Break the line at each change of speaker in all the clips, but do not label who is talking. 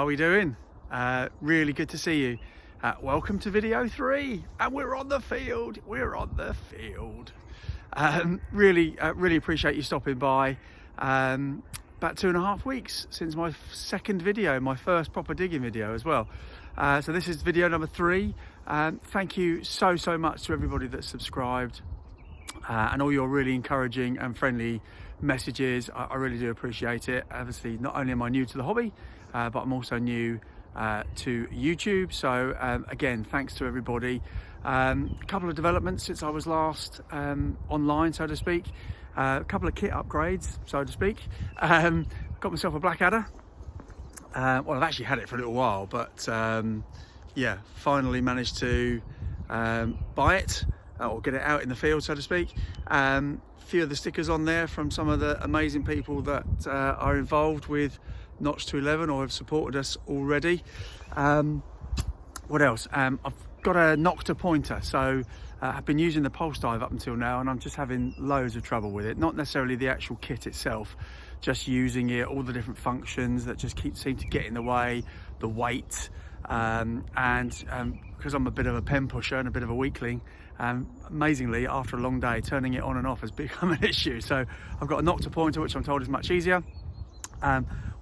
are we doing? Really good to see you. Welcome to video 3, and we're on the field. Really appreciate you stopping by. About 2.5 weeks since my second video, my first proper digging video as well. So this is video number 3. Thank you so much to everybody that's subscribed and all your really encouraging and friendly messages. I really do appreciate it. Obviously, not only am I new to the hobby, but I'm also new to YouTube. So again, thanks to everybody. A couple of developments since I was last online, so to speak. A couple of kit upgrades, so to speak. Got myself a black adder. Well, I've actually had it for a little while, but yeah, finally managed to buy it or get it out in the field, so to speak. Few of the stickers on there from some of the amazing people that are involved with Notch to 11 or have supported us already. What else? I've got a Nocta pointer, so I've been using the pulse dive up until now, and I'm just having loads of trouble with it. Not necessarily the actual kit itself, just using it, all the different functions that just seem to get in the way, the weight, and because I'm a bit of a pen pusher and a bit of a weakling, amazingly, after a long day, turning it on and off has become an issue. So I've got a Nocta pointer, which I'm told is much easier.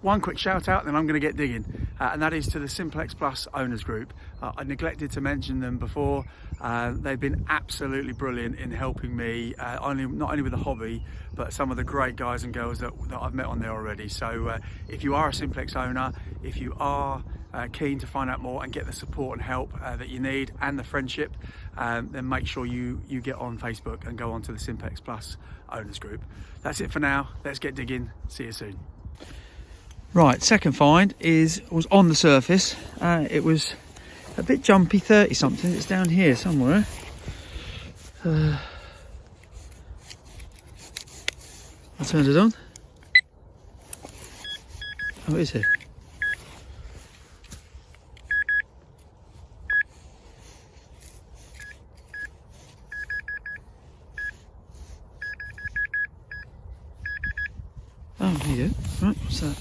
One quick shout out, then I'm going to get digging, and that is to the Simplex Plus owners group. I neglected to mention them before. They've been absolutely brilliant in helping me, not only with the hobby, but some of the great guys and girls that I've met on there already. So if you are a Simplex owner, if you are keen to find out more and get the support and help that you need and the friendship, then make sure you get on Facebook and go on to the Simplex Plus owners group. That's it for now. Let's get digging. See you soon. Right, second find was on the surface. It was a bit jumpy, 30 something. It's down here somewhere. I turned it on. Oh, is it? Oh, there you go. Right, what's that?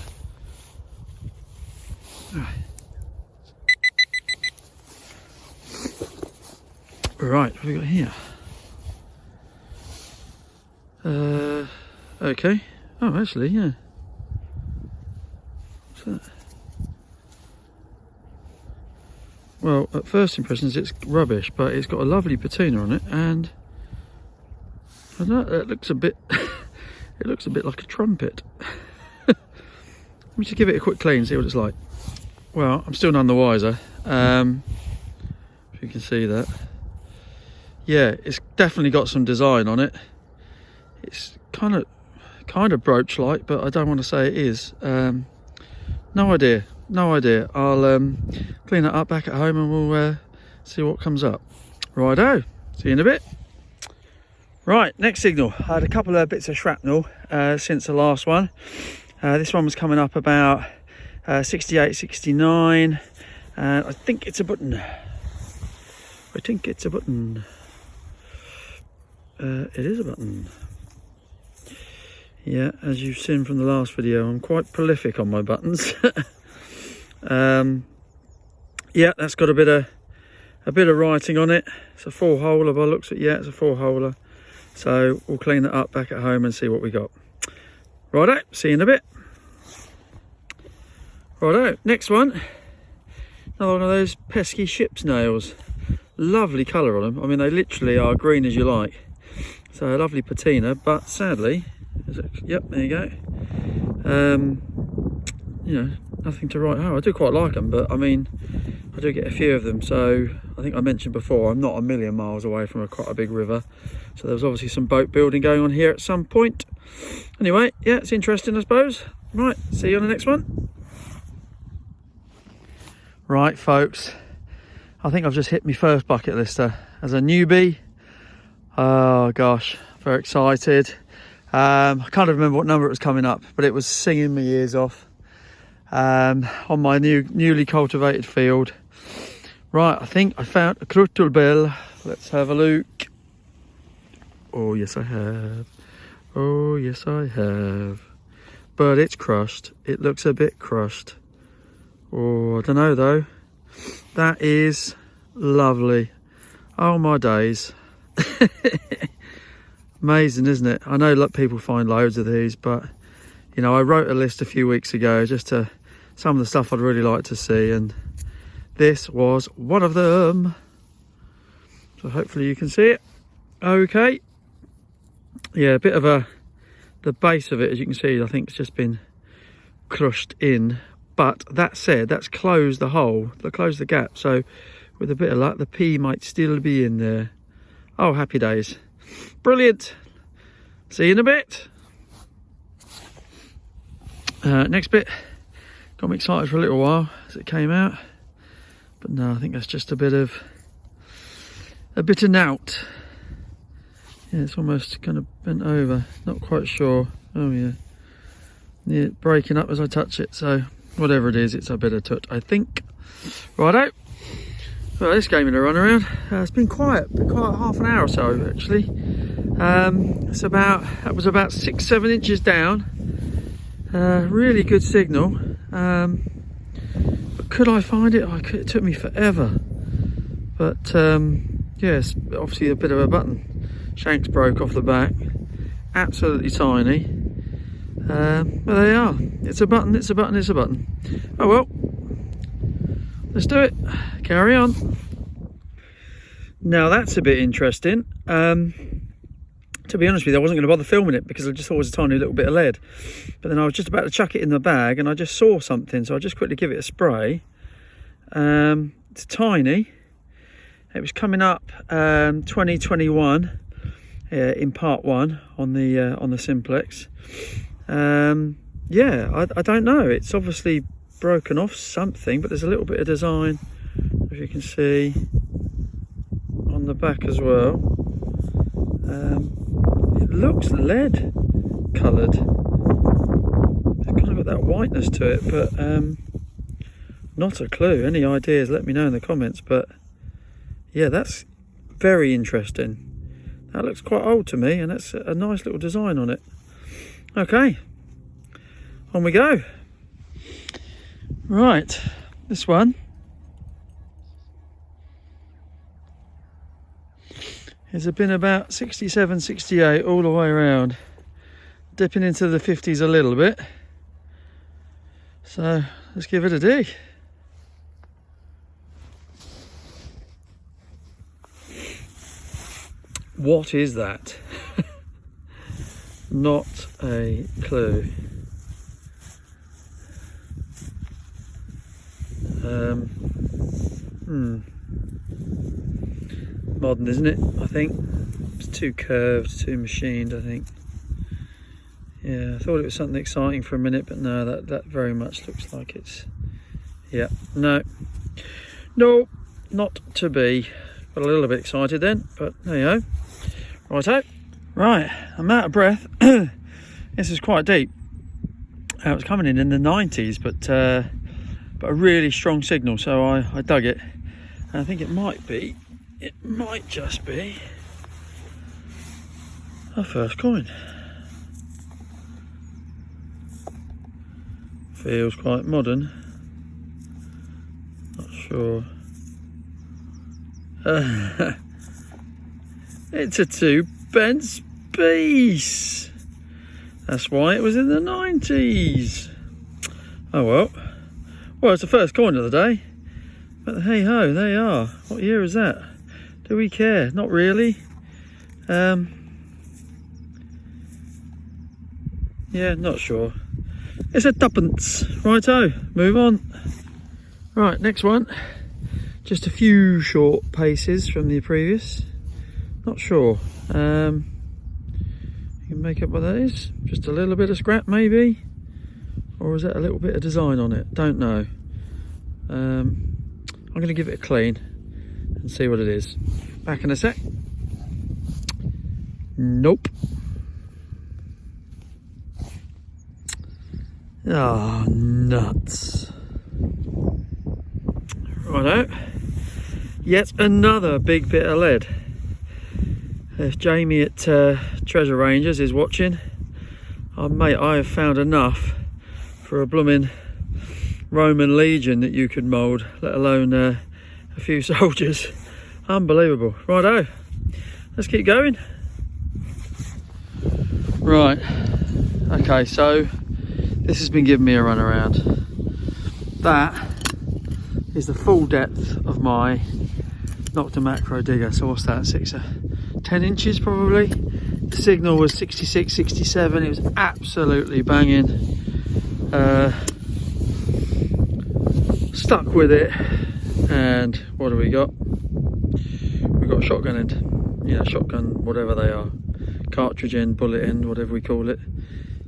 Right, what have we got here? Okay. Oh, actually, yeah. What's that? Well, at first impressions, it's rubbish, but it's got a lovely patina on it, and I don't know, it looks a bit. It looks a bit like a trumpet. Let me just give it a quick clean, see what it's like. Well, I'm still none the wiser. If you can see that. Yeah, it's definitely got some design on it. It's kind of brooch-like, but I don't want to say it is. No idea. I'll clean it up back at home and we'll see what comes up. Righto, see you in a bit. Right, next signal. I had a couple of bits of shrapnel since the last one. This one was coming up about 68, 69. I think it's a button. It is a button. Yeah, as you've seen from the last video, I'm quite prolific on my buttons. Yeah, that's got a bit of writing on it. It's a 4-holer by the looks of it. Yeah, it's a 4-holer. So we'll clean that up back at home and see what we got. Righto, see you in a bit. Righto, next one. Another one of those pesky ship's nails. Lovely colour on them. I mean, they literally are green as you like. So a lovely patina, but sadly, yep, there you go. You know, nothing to write home. I do quite like them, but I mean, I do get a few of them. So I think I mentioned before, I'm not a million miles away from quite a big river. So there was obviously some boat building going on here at some point. Anyway, yeah, it's interesting, I suppose. Right, see you on the next one. Right, folks, I think I've just hit my first bucket lister as a newbie. Oh gosh, very excited. I can't remember what number it was coming up, but it was singing my ears off on my newly cultivated field. Right, I think I found a cruttle bell. Let's have a look. Oh yes I have. Oh yes I have. But it's crushed. It looks a bit crushed. Oh, I don't know though. That is lovely. Oh my days. Amazing, isn't it? I know people find loads of these, but you know, I wrote a list a few weeks ago just to some of the stuff I'd really like to see, and this was one of them. So hopefully you can see it. Okay. Yeah, a bit of the base of it, as you can see, I think it's just been crushed in. But that said, that's closed the hole, closed the gap. So with a bit of luck, the pea might still be in there. Oh, happy days. Brilliant. See you in a bit. Next bit. Got me excited for a little while as it came out. But no, I think that's just a bit of knout. Yeah, it's almost kind of bent over. Not quite sure. Oh yeah. Yeah, breaking up as I touch it. So whatever it is, it's a bit of tut, I think. Righto. Well, this gave me a run around. It's been quiet half an hour or so actually. That was about 6-7 inches down. Really good signal. But could I find it? It took me forever. But yes, obviously a bit of a button. Shanks broke off the back. Absolutely tiny. But there you are. It's a button, it's a button, it's a button. Oh well. Let's do it. Carry on. Now that's a bit interesting. To be honest with you, I wasn't going to bother filming it because I just thought it was a tiny little bit of lead. But then I was just about to chuck it in the bag and I just saw something, so I just quickly give it a spray. It's tiny. It was coming up 2021 in part 1 on the simplex. Yeah, I don't know. It's obviously broken off something, but there's a little bit of design, as you can see, on the back as well. It looks lead coloured. It's kind of got that whiteness to it, but not a clue. Any ideas, let me know in the comments. But yeah, that's very interesting. That looks quite old to me, and that's a nice little design on it. Okay, on we go. Right, this one has been about 67, 68 all the way around, dipping into the 50s a little bit. So let's give it a dig. What is that? Not a clue. Modern, isn't it? I think it's too curved, too machined, I think. Yeah, I thought it was something exciting for a minute, but no, that very much looks like it's, yeah, no, not to be. Got a little bit excited then, but there you go. Righto. Right, I'm out of breath. This is quite deep. It was coming in the 90s, but a really strong signal, so I dug it. And I think it might just be our first coin. Feels quite modern. Not sure. It's a 2p piece. That's why it was in the 90s. Oh well. Well, it's the first coin of the day. But hey ho, there you are. What year is that? Do we care? Not really. Yeah, not sure. It's a tuppence. Righto, move on. Right, next one. Just a few short paces from the previous. Not sure. You can make up what that is. Just a little bit of scrap maybe. Or is that a little bit of design on it? Don't know. I'm going to give it a clean and see what it is. Back in a sec. Nope. Oh, nuts. Righto. Yet another big bit of lead. If Jamie at Treasure Rangers is watching, mate, I have found enough for a blooming Roman legion that you could mould, let alone a few soldiers. Unbelievable. Righto, let's keep going. Right, okay, so this has been giving me a run around. That is the full depth of my Nocta macro digger. So what's that, 10 inches probably. The signal was 66, 67. It was absolutely banging. Stuck with it, and what do we got? We've got a shotgun end, you know, shotgun, whatever they are, cartridge end, bullet end, whatever we call it.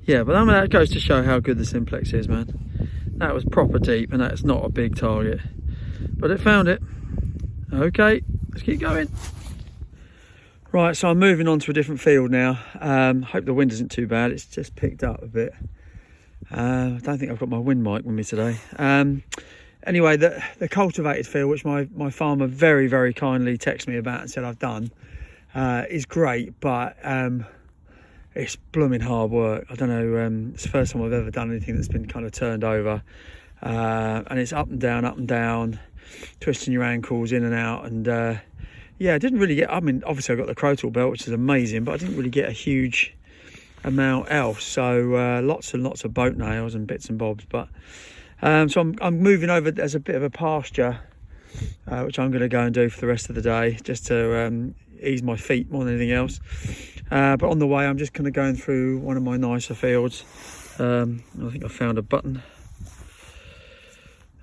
Yeah, but I mean, that goes to show how good the simplex is, man. That was proper deep, and that's not a big target, but it found it. Okay, let's keep going. Right, so I'm moving on to a different field now. Hope the wind isn't too bad. It's just picked up a bit. I don't think I've got my wind mic with me today. Anyway, the cultivated field, which my farmer very, very kindly texted me about and said I've done, is great, but it's blooming hard work. I don't know, it's the first time I've ever done anything that's been kind of turned over. And it's up and down, twisting your ankles in and out. And yeah, I didn't really get, I mean, obviously I got the crotal belt, which is amazing, but I didn't really get a huge amount else. So lots and lots of boat nails and bits and bobs. But so I'm moving over. There's a bit of a pasture, which I'm going to go and do for the rest of the day, just to ease my feet more than anything else. But on the way, I'm just kind of going through one of my nicer fields. I think I found a button.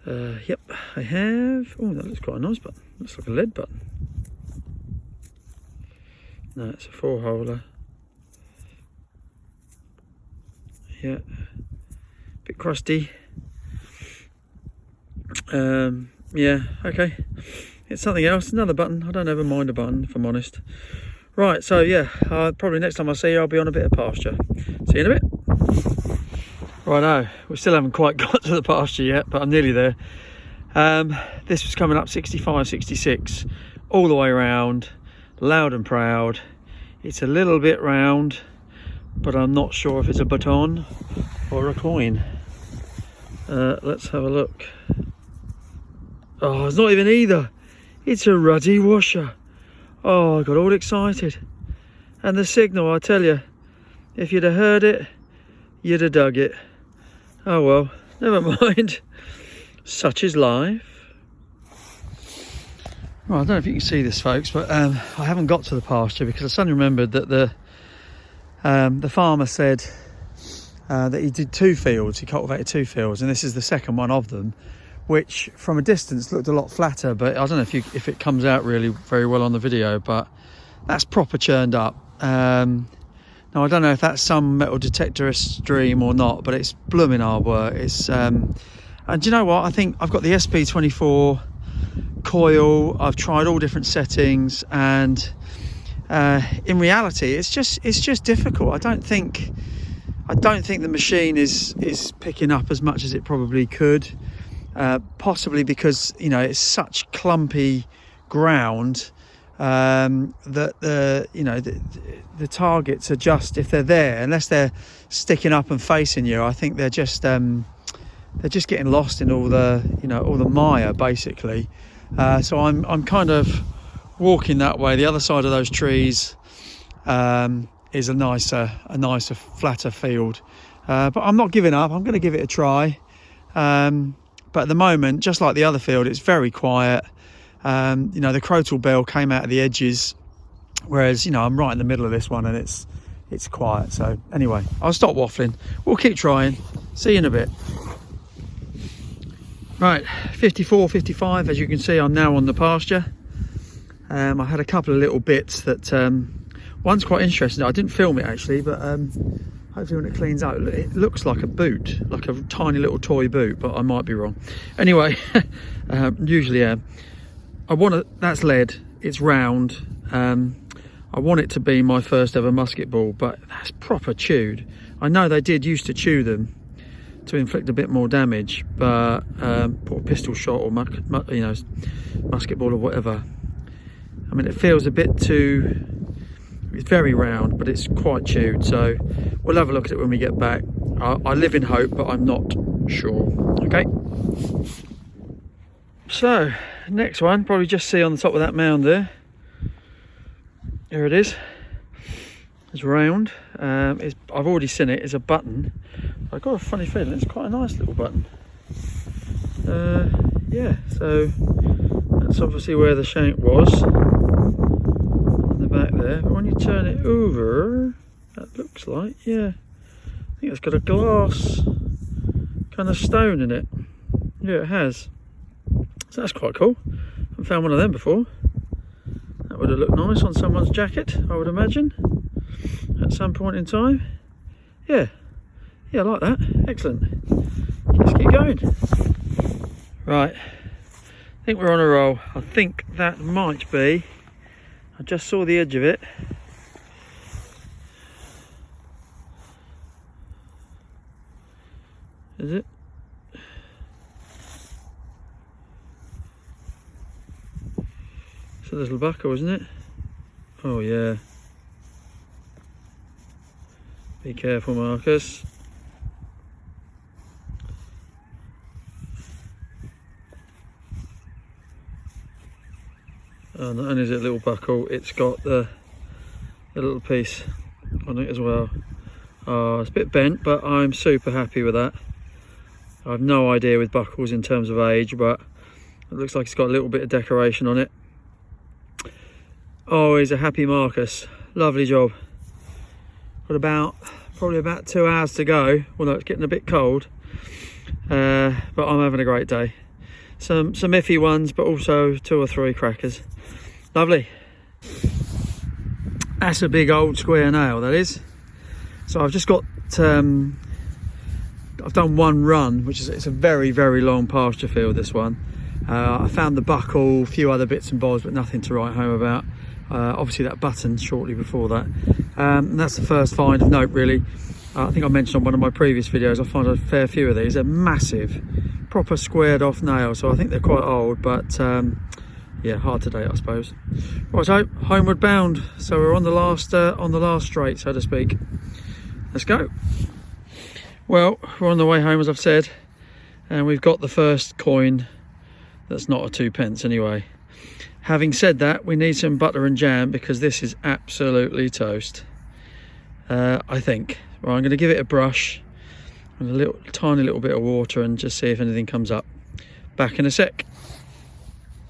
Yep, I have. Oh, that looks quite a nice button. Looks like a lead button. No, it's a 4-holer. Yeah, bit crusty. Yeah, okay. It's something else, another button. I don't ever mind a button, if I'm honest. Right, so yeah, probably next time I see you, I'll be on a bit of pasture. See you in a bit. Righto, we still haven't quite got to the pasture yet, but I'm nearly there. This was coming up 65, 66, all the way around, loud and proud. It's a little bit round, but I'm not sure if it's a baton or a coin. Let's have a look. Oh, it's not even either. It's a ruddy washer. Oh, I got all excited. And the signal, I tell you, if you'd have heard it, you'd have dug it. Oh well, never mind. Such is life. Well, I don't know if you can see this, folks, but I haven't got to the pasture because I suddenly remembered that the farmer said that he did 2 fields. He cultivated 2 fields, and this is the second one of them, which from a distance looked a lot flatter, but I don't know if it comes out really very well on the video, but that's proper churned up. Now I don't know if that's some metal detector stream or not, but it's blooming hard work. It's and do you know what, I think I've got the SP24 coil, I've tried all different settings, and in reality it's just difficult. I don't think the machine is picking up as much as it probably could. Possibly because, you know, it's such clumpy ground that the targets are just, if they're there, unless they're sticking up and facing you, I think they're just getting lost in all the mire basically. So I'm kind of walking that way. The other side of those trees is a nicer flatter field, but I'm not giving up. I'm going to give it a try. But at the moment, just like the other field, it's very quiet. The crotal bell came out of the edges, whereas, I'm right in the middle of this one and it's quiet. So anyway, I'll stop waffling. We'll keep trying. See you in a bit. Right, 54, 55, as you can see, I'm now on the pasture. I had a couple of little bits that, one's quite interesting. I didn't film it actually, but hopefully when it cleans out, it looks like a boot, like a tiny little toy boot, but I might be wrong. Anyway, usually that's lead, it's round. I want it to be my first ever musket ball, but that's proper chewed. I know they used to chew them to inflict a bit more damage, but put a pistol shot or musket ball or whatever. I mean, it feels a bit too, it's very round, but it's quite chewed, so we'll have a look at it when we get back. I live in hope, but I'm not sure. Okay. So, next one, probably just see on the top of that mound there. Here it is. It's round. I've already seen it. It's a button. I've got a funny feeling it's quite a nice little button. Yeah, so that's obviously where the shank was in the back there. But when you turn it over, that looks like, yeah, I think it's got a glass kind of stone in it. Yeah, it has. So that's quite cool. I haven't found one of them before. That would have looked nice on someone's jacket, I would imagine, at some point in time. Yeah, I like that. Excellent. Let's keep going. Right, I think we're on a roll. I think that might be, I just saw the edge of it. Is it? It's a little buckle, isn't it? Oh yeah. Be careful, Marcus. Oh, not only is it a little buckle, it's got the little piece on it as well. Oh, it's a bit bent, but I'm super happy with that. I have no idea with buckles in terms of age, but it looks like it's got a little bit of decoration on it. Oh, he's a happy Marcus. Lovely job. Got probably about 2 hours to go, although it's getting a bit cold. But I'm having a great day. Some iffy ones, but also 2 or 3 crackers. Lovely. That's a big old square nail, that is. So I've just got, I've done one run, which is, it's a very, very long pasture field, this one. I found the buckle, a few other bits and bobs, but nothing to write home about. Obviously that button shortly before that. And that's the first find of note, really. I think I mentioned on one of my previous videos, I found a fair few of these. They're massive, proper squared off nails, so I think they're quite old, but yeah, hard to date, I suppose. Right, so homeward bound. So we're on the last straight, so to speak. Let's go. Well, we're on the way home, as I've said, and we've got the first coin that's not a 2p anyway. Having said that, we need some butter and jam because this is absolutely toast, I think. Right, I'm going to give it a brush and a tiny little bit of water and just see if anything comes up. Back in a sec.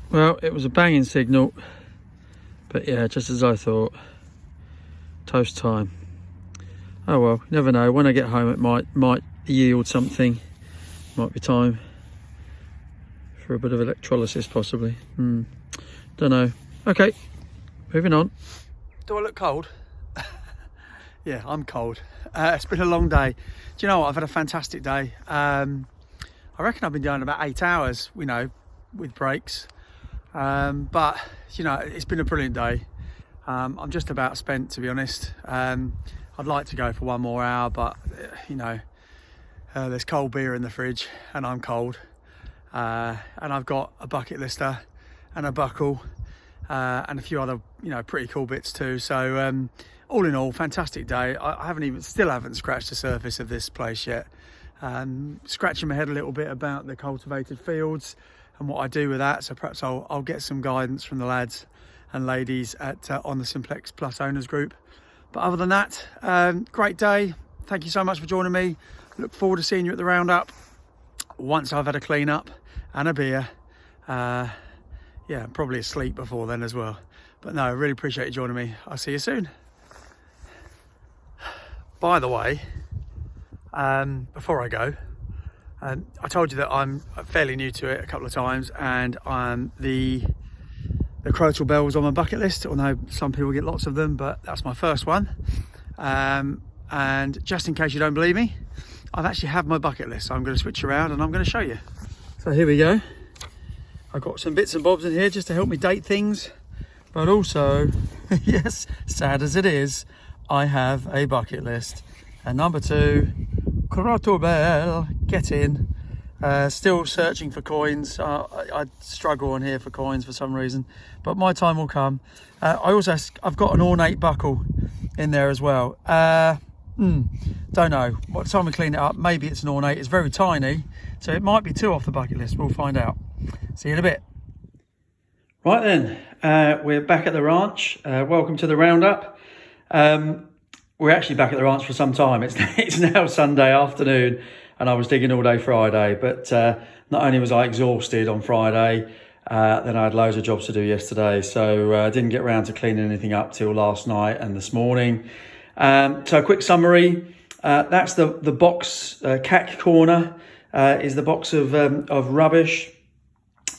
Well, it was a banging signal, but yeah, just as I thought. Toast time. Oh well, you never know. When I get home, it might yield something. Might be time for a bit of electrolysis, possibly. Don't know. Okay, moving on. Do I look cold? Yeah, I'm cold. It's been a long day. Do you know what? I've had a fantastic day. I reckon I've been doing about 8 hours, you know, with breaks. But, you know, it's been a brilliant day. I'm just about spent, to be honest. I'd like to go for 1 more hour, but, you know, there's cold beer in the fridge and I'm cold. And I've got a bucket lister and a buckle and a few other, you know, pretty cool bits too. So all in all, fantastic day. I still haven't scratched the surface of this place yet. Scratching my head a little bit about the cultivated fields and what I do with that. So perhaps I'll get some guidance from the lads and ladies at on the Simplex Plus Owners Group. But other than that, great day. Thank you so much for joining me. Look forward to seeing you at the roundup once I've had a clean up and a beer. Yeah, probably asleep before then as well. But no, I really appreciate you joining me. I'll see you soon. By the way, before I go, I told you that I'm fairly new to it a couple of times, and the Crotal Bell was on my bucket list, although some people get lots of them, but that's my first one. And just in case you don't believe me, I've actually had my bucket list, so I'm going to switch around and I'm going to show you. So here we go. I've got some bits and bobs in here just to help me date things, but also, yes, sad as it is, I have a bucket list. And number 2, Crotal Bell, get in. Still searching for coins. I struggle on here for coins for some reason, but my time will come. I've got an ornate buckle in there as well. Don't know. By the time we clean it up, maybe it's an ornate. It's very tiny, so it might be 2 off the bucket list. We'll find out. See you in a bit. Right then, we're back at the ranch. Welcome to the roundup. We're actually back at the ranch for some time. It's now Sunday afternoon, and I was digging all day Friday. But not only was I exhausted on Friday, then I had loads of jobs to do yesterday, so I didn't get around to cleaning anything up till last night and this morning. So a quick summary. That's the box, cack corner is the box of rubbish.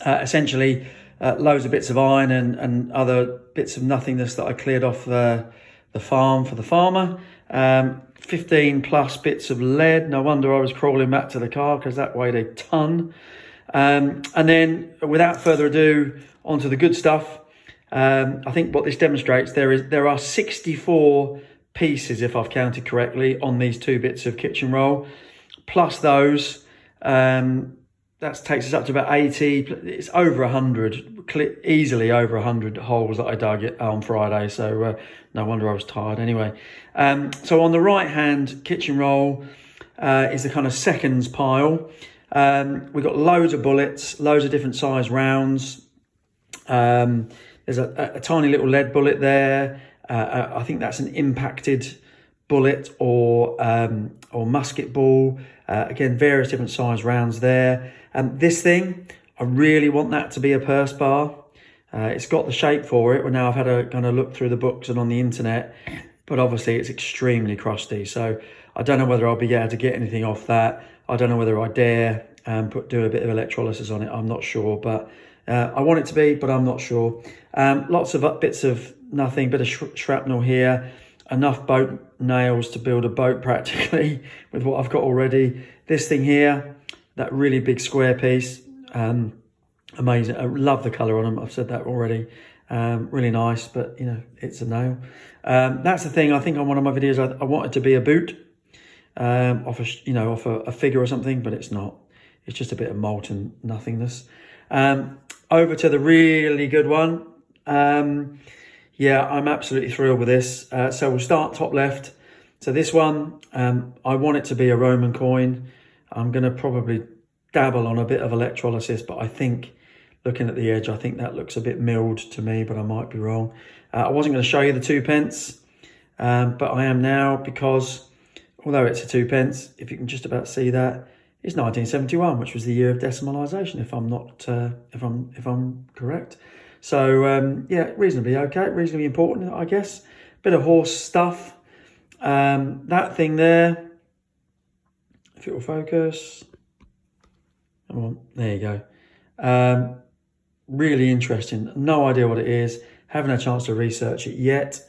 Essentially, loads of bits of iron and other bits of nothingness that I cleared off the farm for the farmer. 15 plus bits of lead. No wonder I was crawling back to the car, because that weighed a ton. And then, without further ado, onto the good stuff. I think what this demonstrates, there are 64 pieces, if I've counted correctly, on these 2 bits of kitchen roll, plus those. That takes us up to about 80. It's over 100, easily over 100 holes that I dug on Friday. So no wonder I was tired anyway. So on the right hand kitchen roll is the kind of seconds pile. We've got loads of bullets, loads of different size rounds. There's a tiny little lead bullet there. I think that's an impacted bullet or musket ball. Again, various different size rounds there. This thing, I really want that to be a purse bar. It's got the shape for it. Well, now I've had a kind of look through the books and on the internet, but obviously it's extremely crusty. So I don't know whether I'll be able to get anything off that. I don't know whether I dare do a bit of electrolysis on it. I'm not sure, but I want it to be, but I'm not sure. Lots of bits of nothing, bit of shrapnel here. Enough boat nails to build a boat practically with what I've got already. This thing here, that really big square piece, amazing. I love the colour on them. I've said that already. Really nice, but you know, it's a nail. That's the thing. I think on one of my videos, I want it to be a boot off a figure or something, but it's not. It's just a bit of molten nothingness. Over to the really good one. Yeah, I'm absolutely thrilled with this. So we'll start top left. So this one, I want it to be a Roman coin. I'm going to probably dabble on a bit of electrolysis, but I think, looking at the edge, I think that looks a bit milled to me, but I might be wrong. I wasn't going to show you the 2 pence, but I am now, because although it's a 2 pence, if you can just about see that, it's 1971, which was the year of decimalisation, if I'm not, if I'm correct. So yeah, reasonably okay, reasonably important, I guess. Bit of horse stuff. That thing there, if it will focus. Come on, there you go. Really interesting. No idea what it is. Haven't had a chance to research it yet.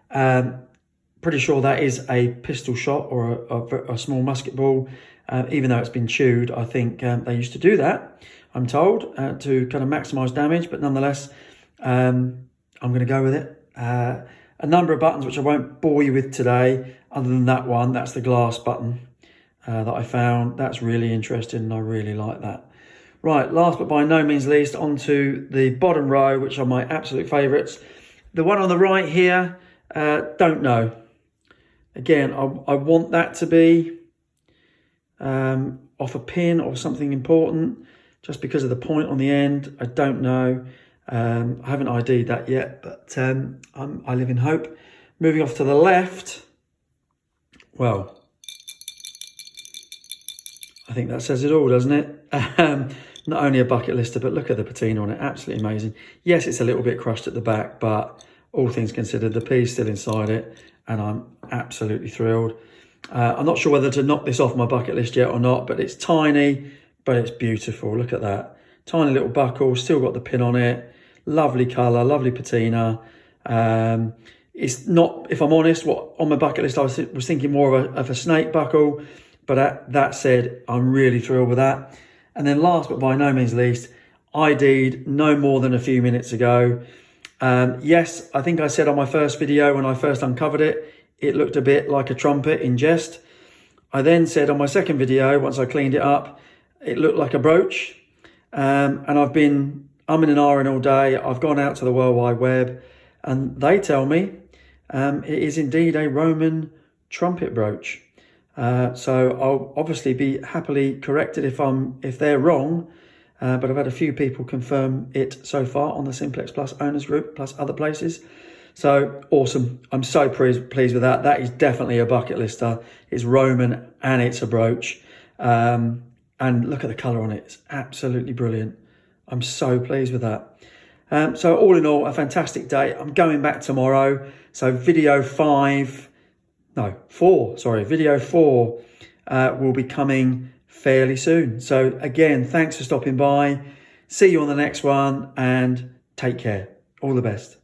Pretty sure that is a pistol shot or a small musket ball. Even though it's been chewed, I think they used to do that, I'm told, to kind of maximise damage. But nonetheless, I'm going to go with it. A number of buttons, which I won't bore you with today, other than that one. That's the glass button that I found. That's really interesting, and I really like that. Right, last but by no means least, onto the bottom row, which are my absolute favourites. The one on the right here, don't know. Again, I want that to be off a pin or something important, just because of the point on the end. I don't know. I haven't ID'd that yet, but I live in hope. Moving off to the left, well, I think that says it all, doesn't it? Not only a bucket lister, but look at the patina on it. Absolutely amazing. Yes, it's a little bit crushed at the back, but all things considered, the P's still inside it, and I'm absolutely thrilled. I'm not sure whether to knock this off my bucket list yet or not, but it's tiny, but it's beautiful. Look at that. Tiny little buckle, still got the pin on it. Lovely colour, lovely patina. It's not, if I'm honest, what on my bucket list I was thinking more of a snake buckle, but that said, I'm really thrilled with that. And then last but by no means least, ID'd no more than a few minutes ago. Yes, I think I said on my first video when I first uncovered it, it looked a bit like a trumpet in jest. I then said on my second video, once I cleaned it up, it looked like a brooch. And I've been umming and ahhing all day. I've gone out to the World Wide Web, and they tell me it is indeed a Roman
trumpet brooch. So I'll obviously be happily corrected if they're wrong, but I've had a few people confirm it so far on the Simplex Plus owners group, plus other places. So awesome. I'm so pleased with that. That is definitely a bucket lister. It's Roman and it's a brooch. And look at the colour on it. It's absolutely brilliant. I'm so pleased with that. So all in all, a fantastic day. I'm going back tomorrow. So video 4 will be coming fairly soon. So again, thanks for stopping by. See you on the next one and take care. All the best.